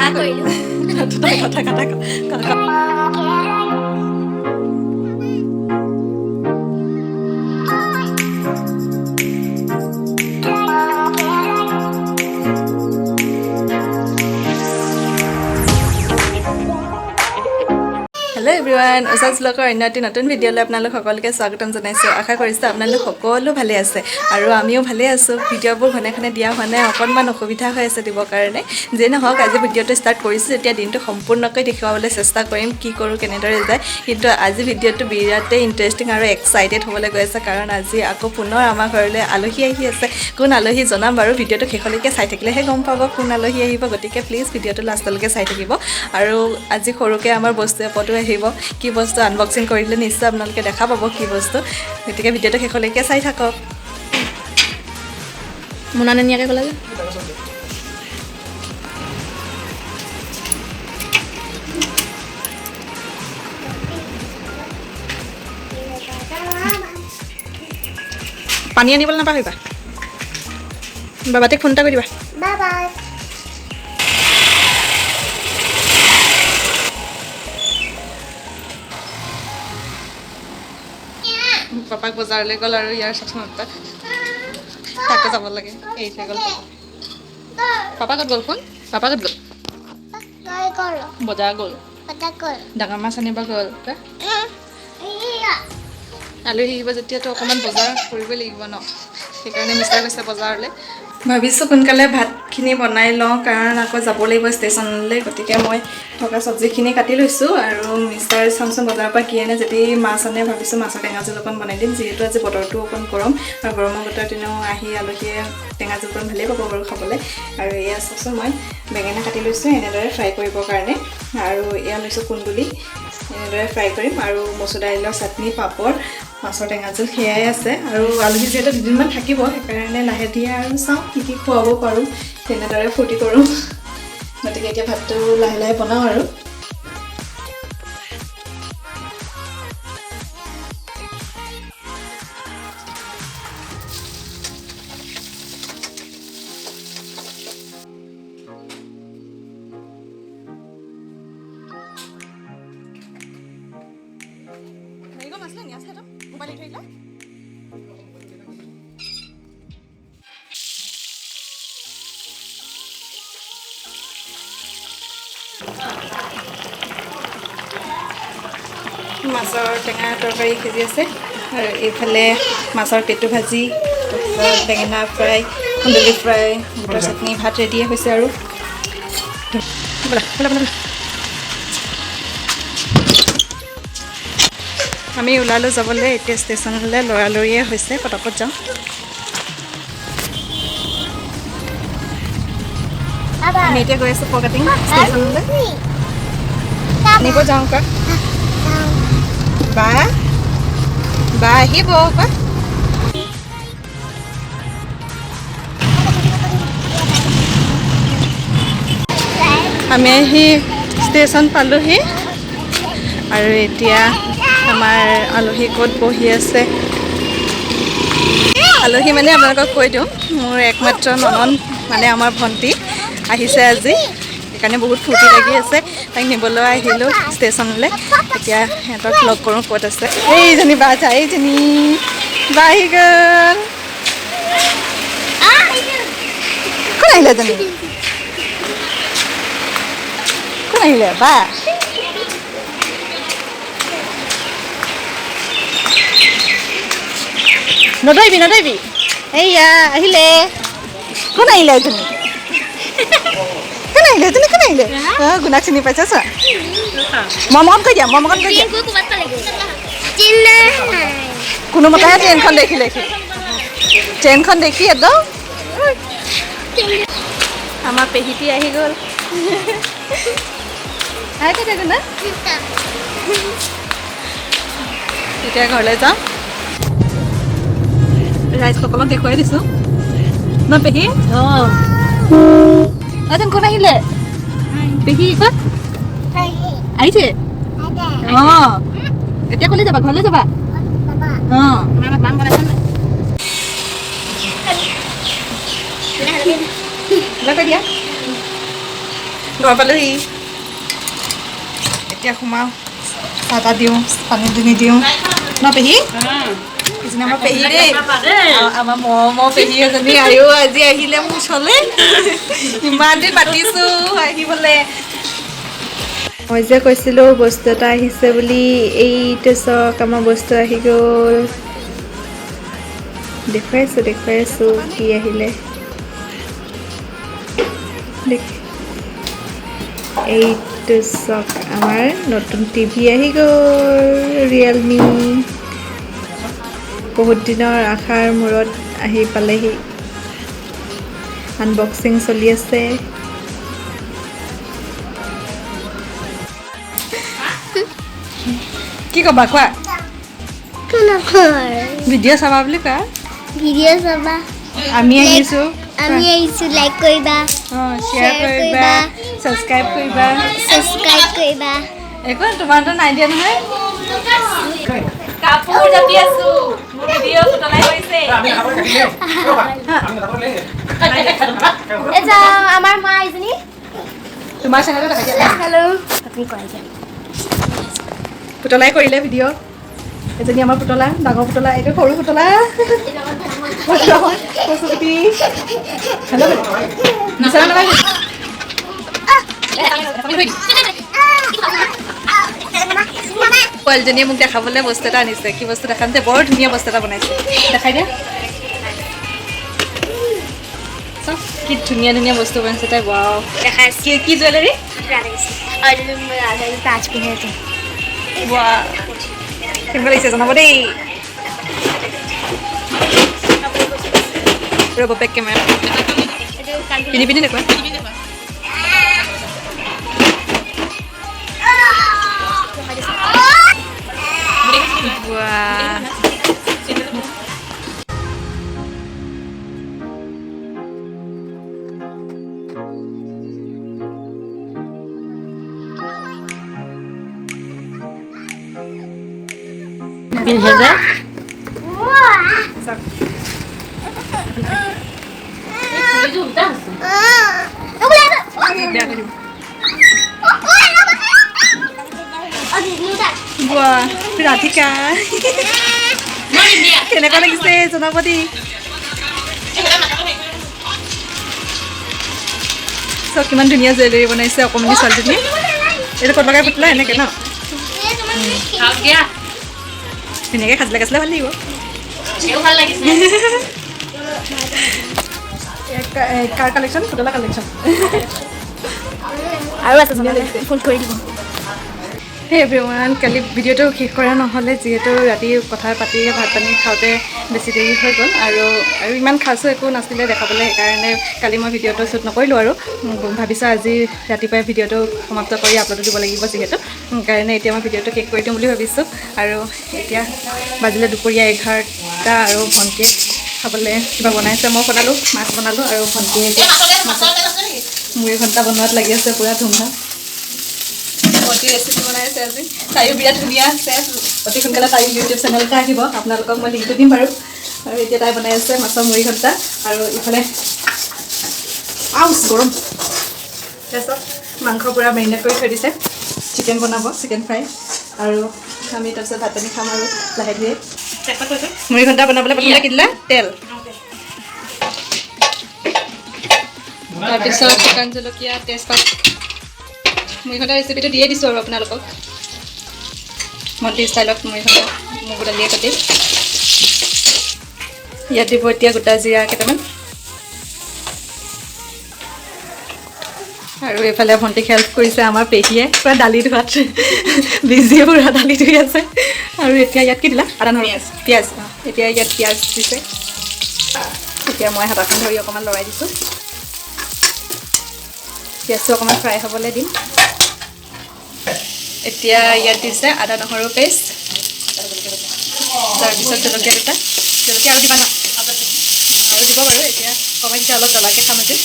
Hello everyone, Usas Vlogৰ অন্যটি নতুন ভিডিঅ'লৈ আপোনালোক সকলোকে স্বাগতম জনাইছোঁ। আশা কৰিছোঁ আপোনালোক সকলো ভালে আছে আৰু আমিও ভালে আছোঁ। ভিডিঅ'বোৰ ঘনে দিয়া হোৱা নাই, অকণমান অসুবিধা হৈ আছে দিবৰ কাৰণে। যে নহওক আজি ভিডিঅ'টো ষ্টাৰ্ট কৰিছোঁ, এতিয়া দিনটো সম্পূৰ্ণকৈ দেখুৱাবলৈ চেষ্টা কৰিম কি কৰোঁ কেনেদৰে যায়। কিন্তু আজি ভিডিঅ'টো বিৰাটেই ইণ্টাৰেষ্টিং আৰু এক্সাইটেড হ'বলৈ গৈ আছে, কাৰণ আজি আকৌ পুনৰ আমাৰ ঘৰলৈ আলহী আহি আছে। কোন আলহী জনাম বাৰু, ভিডিঅ'টো শেষলৈকে চাই থাকিলেহে গম পাব কোন আলহী আহিব। গতিকে প্লিজ ভিডিঅ'টো লাষ্টলৈকে চাই থাকিব। আৰু আজি সৰুকৈ আমাৰ বস্তু এপদো আহিব। কি বস্তু আনবক্সিং কৰিলে নিশ্চয় আপোনালোকে দেখা পাব কি বস্তু। গতিকে ভিডিঅ'টো শেষলৈকে চাই থাকক। মুনা নিয়াকৈ গ'লে যে পানী আনিবলৈ নাপাহৰিবা। বাবাটিক ফোন এটা কৰি দিবা। Bye bye. পাপাক বজাৰলৈ গ'ল আৰু ইয়াৰ সাথে তাকে যাব লাগে। এই গ'ল পাপা ক'ত গ'ল? ফোন পাপা ক'ত গ'ল? বজাৰ গ'ল। ডাঙৰ মাছ আনিব গ'ল। আলহী আহিব যেতিয়াতো অকণমান বজাৰ কৰিবই লাগিব ন, সেইকাৰণে মিষ্টাৰ গৈছে বজাৰলৈ। ভাবিছোঁ সোনকালে ভাতখিনি বনাই লওঁ, কাৰণ আকৌ যাব লাগিব ষ্টেচনলৈ। গতিকে মই থকা চব্জিখিনি কাটি লৈছোঁ আৰু মিষ্টাৰ চামচুং বজাৰৰ পৰা কি আনে, যদি মাছ আনে ভাবিছোঁ মাছৰ টেঙা জোল অকণ বনাই দিম। যিহেতু আজি বতৰটো অকণ গৰম আৰু গৰমৰ বতৰ দিনেও আহি আলহীয়ে টেঙা জোল অকণ ভালেই পাব বাৰু খাবলৈ। আৰু এয়া চাওকচোন, মই বেঙেনা কাটি লৈছোঁ এনেদৰে ফ্ৰাই কৰিবৰ কাৰণে, আৰু এয়া লৈছোঁ কুন্দুলি এনেদৰে ফ্ৰাই কৰিম, আৰু মচুৰ দাইলৰ চাটনি, পাপৰ, মাছৰ টেঙা জোল সেয়াই আছে। আৰু আলহী যিহেতু দুদিনমান থাকিব, সেইকাৰণে লাহে ধীৰে আৰু চাওঁ কি কি খুৱাব পাৰোঁ, তেনেদৰে ফূৰ্তি কৰোঁ। গতিকে এতিয়া ভাতটো লাহে লাহে বনাওঁ আৰু। মাছৰ টেঙা তৰকাৰী সিজি আছে, আৰু এইফালে মাছৰ পেটু ভাজি, তাৰপিছত বেঙেনা ফ্ৰাই, কুন্দুলি ফ্ৰাই, বুটৰ চাটনি, ভাত ৰেডিয়ে হৈছে। আৰু আমি ওলালোঁ যাবলৈ এতিয়া ষ্টেচনলৈ, লৰালৰিয়ে হৈছে, পটাপট যাওঁ। আমি এতিয়া গৈ আছোঁ পকাটিং ষ্টেচনলৈ, নিব যাওঁ কা বা বা আহিব কা। আমি আহি ষ্টেচন পালোহি, আৰু এতিয়া আমাৰ আলহী ক'ত বহি আছে। আলহী মানে আপোনালোকক কৈ দিওঁ, মোৰ একমাত্ৰ ননন মানে আমাৰ ভণ্টি আহিছে আজি, সেইকাৰণে বহুত ফূৰ্তি লাগি আছে। তাইক নিবলৈ আহিলোঁ ষ্টেচনলৈ। এতিয়া সিহঁতক লগ কৰোঁ ক'ত আছে। এইজনী বা যা, এইজনী বা আহি গ'ল। কোন আহিলে এজনী? কোন আহিলে বা? নদৰিবি। এইয়া আহিলে। কোন আহিলে এজনী? কোন আহিলে? গুণাক চিনি পাইছা চোৱা। মমকন কৈ দিয়া। কোনোমতেহে ট্ৰেইনখন দেখিলে, ট্ৰেইনখন দেখি একদম আমাৰ পেহীটি আহি গ'ল। এতিয়া ঘৰলৈ যাওঁ। ৰাইজসকলক দেখুৱাই দিছোঁ ন পেহী। কোন আহিলে? পেহী ক'ত আহিছে? এতিয়া ক'লৈ যাবা? ঘৰলৈ যাবা? দিয়া ঘৰ পালোহি এতিয়া সোমাওঁ চাহ তাহ দিওঁ পানী দুনি দিওঁ ন পেহী পিছদিনা আমাৰ পেহী দেই আমাৰ মৰমৰ পেহী এজনী আয়ো আজি আহিলে মোৰ ওচৰলৈ ইমান দিন মাতিছোঁ আহিবলৈ মই যে কৈছিলোঁ বস্তু এটা আহিছে বুলি এইটো চাওক আমাৰ বস্তু আহি গ'ল দেখুৱাই আছোঁ কি আহিলে এইটো চাওক আমাৰ নতুন টিভি আহি গ'ল ৰিয়েলমি বহুত দিনৰ আশাৰ মূৰত আহি পালেহি আনবক্সিং চলি আছে কি ক'বা কোৱা ভিডিঅ' চাবা বুলি কোৱা ভিডিঅ' চাবা আমি আহিছোঁ লাইক কৰিবা শ্বেয়াৰ কৰিবা ছাবস্ক্ৰাইব কৰিবা একো তোমাৰতো নাই দিয়া নহয় কাপোৰ জাপি আছোঁ মোৰ ভিডিঅ' ফুটলাই কৰিছে আমাৰ মা এজনী তোমাৰ চেনেলত দেখাই দিয়া হেল্ল' আপুনি কৰাই যায় পুতলাই কৰিলে ভিডিঅ' এজনী আমাৰ পুতলা ডাঙৰ পুতলা এইটো সৰু পুতলা পশুপতি হেল্ল' বিচৰা নালাগে পোৱালীজনীয়ে মোক দেখাবলৈ বস্তু এটা আনিছে কি বস্তু দেখাম যে বৰ ধুনীয়া বস্তু এটা বনাইছে দেখাই দিয়া কি ধুনীয়া ধুনীয়া বস্তু বনাইছে তাই ৱাও দেখাই কি জুৱেলাৰী তাজ পিন্ধে ৱাও কেনেকুৱা লাগিছে জনাব দেই ৰ'ব বেক কেমেৰা পিন্ধি দেখুৱা পিন্ধে যে ৰাধিকা কেনেকুৱা লাগিছে জনাব দেই চব কিমান ধুনীয়া জুৱেলাৰী বনাইছে অকণমানি ছোৱালীজনীয়ে এইটো ক'ত লগাই পুতলা এনেকৈ ন ধুনীয়াকৈ খাজিলে ভাল লাগিব কাৰ কালেকশ্যন পুতলা কালেকশ্যন আৰু আছে ফোন কৰি দিব সেই এভৰিৱান কালি ভিডিঅ'টো শেষ কৰা নহ'লে যিহেতু ৰাতি কথা পাতি ভাত পানী খাওঁতে বেছি দেৰি হৈ গ'ল আৰু ইমান খাচো একো নাছিলে দেখাবলৈ সেইকাৰণে কালি মই ভিডিঅ'টো শ্বুট নকৰিলোঁ আৰু ভাবিছোঁ আজি ৰাতিপুৱাই ভিডিঅ'টো সমাপ্ত কৰি আপলোড দিব লাগিব যিহেতু সেইকাৰণে এতিয়া মই ভিডিঅ'টো শেষ কৰি দিম বুলি ভাবিছোঁ আৰু এতিয়া বাজিলে দুপৰীয়া 11টা আৰু ভণ্টিয়ে খাবলৈ কিবা বনাইছে মই বনালোঁ মাছ বনালোঁ আৰু ভণ্টিয়ে মুড়ি ঘণ্টা বনোৱাত লাগি আছে পূৰা ধুমধাম ভণ্টি ৰেচিপি বনাইছে আজি তাইও বিৰাট ধুনীয়া আছে অতি সোনকালে তাই ইউটিউব চেনেলতে আহিব আপোনালোকক মই লিংকটো দিম বাৰু আৰু এতিয়া তাই বনাই আছে মাছৰ মুড়ি ঘণ্টা আৰু ইফালে গৰম তাৰপিছত মাংস পূৰা মেৰিনেট কৰি থৈ দিছে চিকেন বনাব চিকেন ফ্ৰাই আৰু আমি তাৰপিছত ভাত পানী খাম আৰু লাহে ধীৰে মুড়ি ঘণ্টা বনাবলৈ প্ৰথমতে কি দিলা তেল তাৰপিছত শুকান জলকীয়া তেজপাত মুড়ি ঘণ্টা ৰেচিপিটো দিয়ে দিছোঁ আৰু আপোনালোকক ভণ্টি ষ্টাইলত মুড়ি ঘণ্টা মগু দালিয়ে কাটি ইয়াত দিব এতিয়া গোটা জিৰা কেইটামান আৰু এইফালে ভণ্টিক হেল্প কৰিছে আমাৰ পেহীয়ে পূৰা দালি ধোৱাত বিজিয়ে পূৰা দালি ধুই আছে আৰু এতিয়া ইয়াত কি দিলা আদা নহৰু পিঁয়াজ এতিয়া ইয়াত পিঁয়াজ দিছে এতিয়া মই হাতাখন ধৰি অকণমান লৰাই দিছোঁ পিঁয়াজটো অকণমান ফ্ৰাই হ'বলৈ দিম এতিয়া ইয়াত দিছে আদা নহৰু পেষ্ট তাৰপিছত জলকীয়া দুটা জলকীয়া আৰু দিবা ন আৰু দিব বাৰু এতিয়া কমাই দিছে অলপ জ্বলাকৈ খাম আজি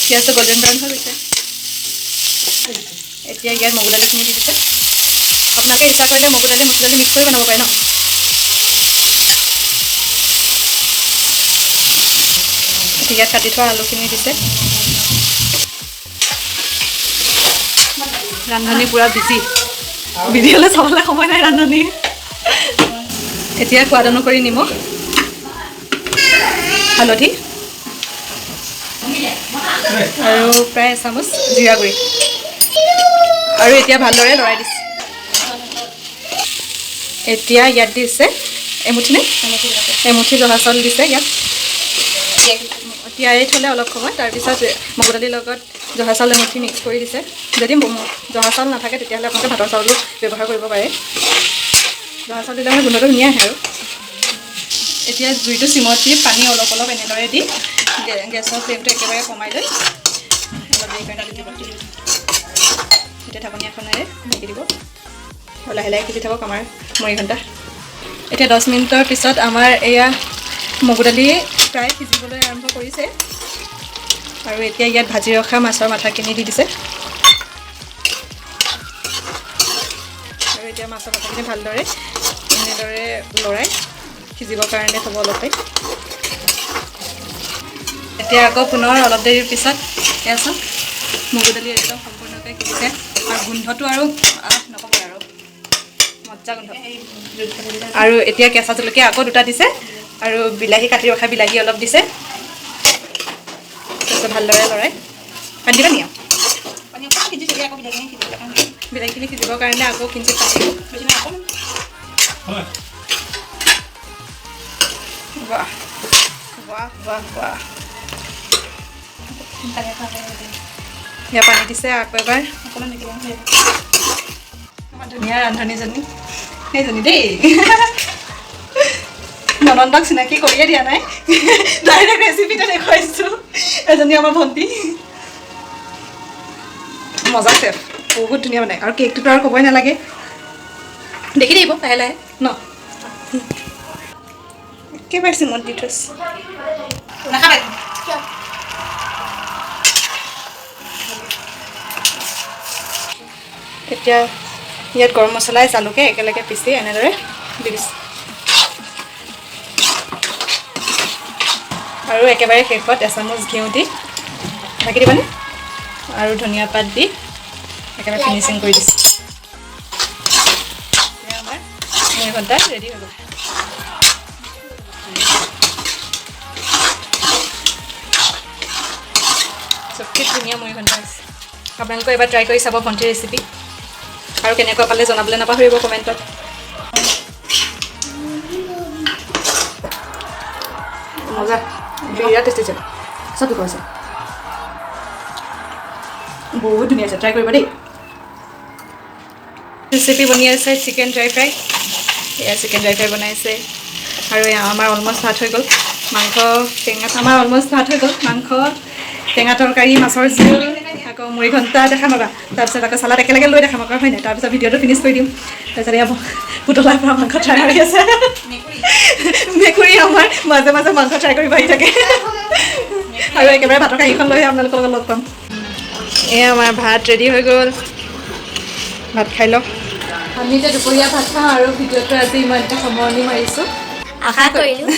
পিঁয়াজটো গল্ডেন ব্ৰাউন হৈ গৈছে এতিয়া ইয়াত মগু দালিখিনি দি দিছে আপোনালোকে ইচ্ছা কৰিলে মগু দালি মচুৰ দালি মিক্স কৰি বনাব পাৰে ন ইয়াত কাটি থোৱা আলুখিনি দিছে ৰান্ধনি পূৰা বিজি ভিডিঅ'লৈ চাবলৈ সময় নাই ৰান্ধনি এতিয়া সোৱাদ অনুসৰি নিমখ হালধি আৰু প্ৰায় এচামুচ জিৰা গুড়ি আৰু এতিয়া ভালদৰে লৰাই দিছে এতিয়া ইয়াত দিছে এমুঠি জহা চাউল দিছে ইয়াত তিয়াই থ'লে অলপ সময় তাৰপিছত মগু দালিৰ লগত জহা চাউল এমুঠি মিক্স কৰি দিছে যদি জহা চাউল নাথাকে তেতিয়াহ'লে আপোনালোকে ভাতৰ চাউলো ব্যৱহাৰ কৰিব পাৰে জহা চাউল দিলে মানে গোন্ধটো ধুনীয়া আহে আৰু এতিয়া জুইটো চিমত দি পানী অলপ অলপ এনেদৰে দি গেছৰ ফ্লেমটো একেবাৰে কমাই লৈ অলপ দেৰি কাৰণে দিব এতিয়া ঢাকনি এখনেৰে ঢাকি দিব আৰু লাহে লাহে সিজি থাকক আমাৰ মুড়ি ঘণ্টা এতিয়া 10 মিনিটৰ পিছত আমাৰ এয়া মগু দালি প্ৰায় সিজিবলৈ আৰম্ভ কৰিছে আৰু এতিয়া ইয়াত ভাজি ৰখা মাছৰ মাথাখিনি দি দিছে আৰু এতিয়া মাছৰ মাথাখিনি ভালদৰে এনেদৰে লৰাই সিজিবৰ কাৰণে থ'ব অলপ এতিয়া আকৌ পুনৰ অলপ দেৰিৰ পিছত এয়া চাওক মগু দালি একদম সম্পূৰ্ণকৈ সিজিছে আৰু গোন্ধটো আৰু নক'ব আৰু মজা গোন্ধ আৰু এতিয়া কেঁচা জলকীয়া আকৌ 2টা দিছে আৰু বিলাহী কাটি ৰখা বিলাহী অলপ দিছে তাৰপিছত ভালদৰে লৰাই পানী দিবা নি বিলাহীখিনি সিজিবৰ কাৰণে আকৌ কিঞ্চিত পানী দিব বাহ বাহ বাহ বাহ ইয়াৰ পানী দিছে আকৌ এবাৰ আমাৰ ধুনীয়া ৰান্ধনীজনী সেইজনী দেই ননন্দক চিনাকি কৰিয়ে দিয়া নাই ডাইৰেক্ট ৰেচিপিটো দেখুৱাইছোঁ এজনী আমাৰ ভণ্টি মজা চেফ বহুত ধুনীয়া বনায় আৰু কেকটোতো আৰু ক'বই নালাগে দেখি দিব লাহে লাহে ন একেবাৰে চিমত দি থৈছে এতিয়া ইয়াত গৰম মছলাই জালুকে একেলগে পিচি এনেদৰে দি দিছে আৰু একেবাৰে শেষত এচামুচ ঘিউ দি ঢাকি দিবানে আৰু ধনিয়া পাত দি একেবাৰে ফিনিচিং কৰি দিছে এতিয়া আমাৰ মুড়ি ঘণ্টা ৰেডি হৈ গ'ল কি ধুনীয়া মুড়ি ঘণ্টা আছে আপোনালোকে এবাৰ ট্ৰাই কৰি চাব ভণ্টিৰ ৰেচিপি আৰু কেনেকুৱা পালে জনাবলৈ নাপাহৰিব কমেণ্টত মজা বিৰাট টেষ্টি আছে চব ঠিক আছে বহুত ধুনীয়া আছে ট্ৰাই কৰিব দেই ৰেচিপি বনি আছে চিকেন ড্ৰাই ফ্ৰাই এয়া চিকেন ড্ৰাই ফ্ৰাই বনাইছে আৰু আমাৰ অলমষ্ট ভাত হৈ গ'ল মাংস টেঙা আমাৰ অলমষ্ট ভাত হৈ গ'ল মাংস টেঙা তৰকাৰী মাছৰ জোল আকৌ মুড়ি ঘণ্টা দেখাম ৰ'বা তাৰপিছত আকৌ চালাড একেলগে লৈ দেখাম আকৌ হয় নাই তাৰপিছত ভিডিঅ'টো ফিনিছ কৰি দিম তাৰপিছত এয়া পুতলাৰ পৰা মাংস ট্ৰাই কৰি আছে মেকুৰী আমাৰ মাজে মাজে মাংস ট্ৰাই কৰিব আহি থাকে আৰু একেবাৰে ভাতৰ কাঁহীখন লৈ আপোনালোকৰ লগত লগ পাম এয়া আমাৰ ভাত ৰেডি হৈ গ'ল ভাত খাই লওক আমি এতিয়া দুপৰীয়া ভাত খাওঁ আৰু ভিডিঅ'টো আজি ইমান এটা সামৰণি মাৰিছোঁ আশা কৰিলোঁ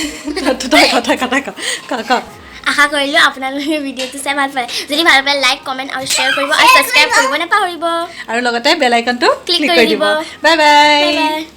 আশা কৰিলোঁ আপোনালোকে ভিডিঅ'টো চাই ভাল পালে যদি ভাল পালে লাইক কমেণ্ট আৰু শ্বেয়াৰ কৰিব আৰু ছাবস্ক্ৰাইব কৰিব নাপাহৰিব আৰু লগতে বেল আইকনটো ক্লিক কৰি দিব বাই বাই